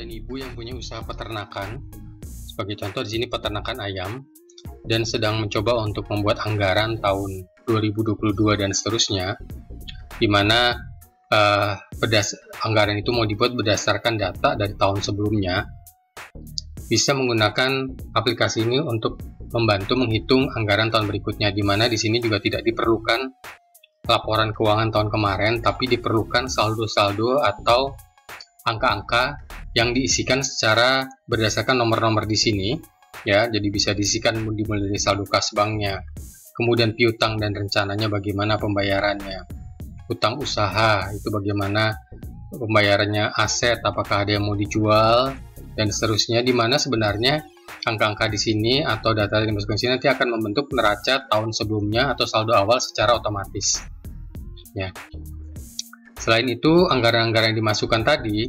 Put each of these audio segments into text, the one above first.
dan ibu yang punya usaha peternakan, sebagai contoh di sini peternakan ayam, dan sedang mencoba untuk membuat anggaran tahun 2022 dan seterusnya, di mana anggaran itu mau dibuat berdasarkan data dari tahun sebelumnya, bisa menggunakan aplikasi ini untuk membantu menghitung anggaran tahun berikutnya, di mana di sini juga tidak diperlukan laporan keuangan tahun kemarin, tapi diperlukan saldo-saldo atau angka-angka yang diisikan secara berdasarkan nomor-nomor di sini, ya. Jadi bisa diisikan dimulai dari saldo kas banknya, kemudian piutang dan rencananya bagaimana pembayarannya, utang usaha itu bagaimana pembayarannya, aset apakah ada yang mau dijual dan seterusnya, di mana sebenarnya angka-angka di sini atau data yang dimasukkan di sini nanti akan membentuk neraca tahun sebelumnya atau saldo awal secara otomatis. Ya. Selain itu, anggaran-anggaran yang dimasukkan tadi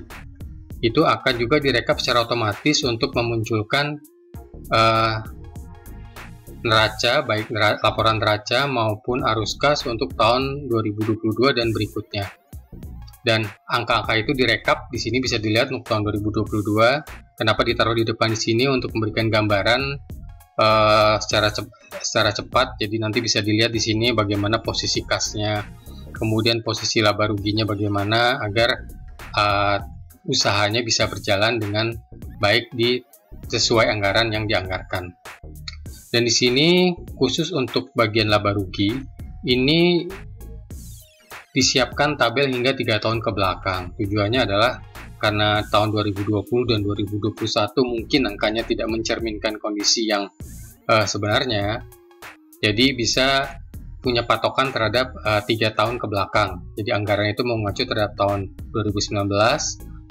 itu akan juga direkap secara otomatis untuk memunculkan neraca, baik laporan neraca maupun arus kas untuk tahun 2022 dan berikutnya. Dan angka-angka itu direkap di sini bisa dilihat untuk tahun 2022. Kenapa ditaruh di depan di sini untuk memberikan gambaran secara cepat. Jadi nanti bisa dilihat di sini bagaimana posisi kasnya, kemudian posisi laba ruginya bagaimana, agar usahanya bisa berjalan dengan baik sesuai anggaran yang dianggarkan. Dan di sini khusus untuk bagian laba rugi ini disiapkan tabel hingga 3 tahun ke belakang. Tujuannya adalah karena tahun 2020 dan 2021 mungkin angkanya tidak mencerminkan kondisi yang sebenarnya, jadi bisa punya patokan terhadap 3 tahun ke belakang. Jadi anggaran itu mengacu terhadap tahun 2019,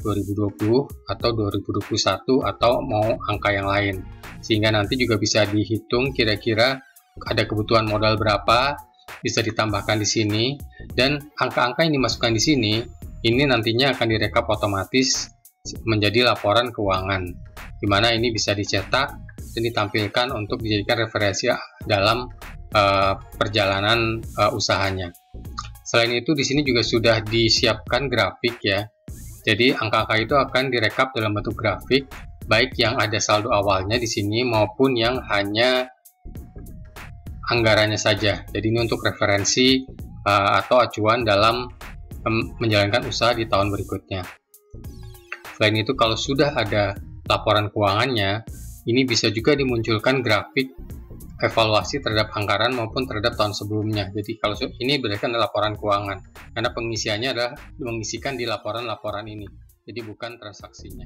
2020, atau 2021, atau mau angka yang lain. Sehingga nanti juga bisa dihitung kira-kira ada kebutuhan modal berapa, bisa ditambahkan di sini, dan angka-angka yang dimasukkan di sini, ini nantinya akan direkap otomatis menjadi laporan keuangan, di mana ini bisa dicetak dan ditampilkan untuk dijadikan referensi dalam perjalanan usahanya. Selain itu di sini juga sudah disiapkan grafik, ya. Jadi angka-angka itu akan direkap dalam bentuk grafik, baik yang ada saldo awalnya di sini maupun yang hanya anggarannya saja. Jadi ini untuk referensi atau acuan dalam menjalankan usaha di tahun berikutnya. Selain itu, kalau sudah ada laporan keuangannya, ini bisa juga dimunculkan grafik evaluasi terhadap anggaran maupun terhadap tahun sebelumnya. Jadi kalau ini berdasarkan laporan keuangan, karena pengisiannya adalah mengisikan di laporan-laporan ini, jadi bukan transaksinya.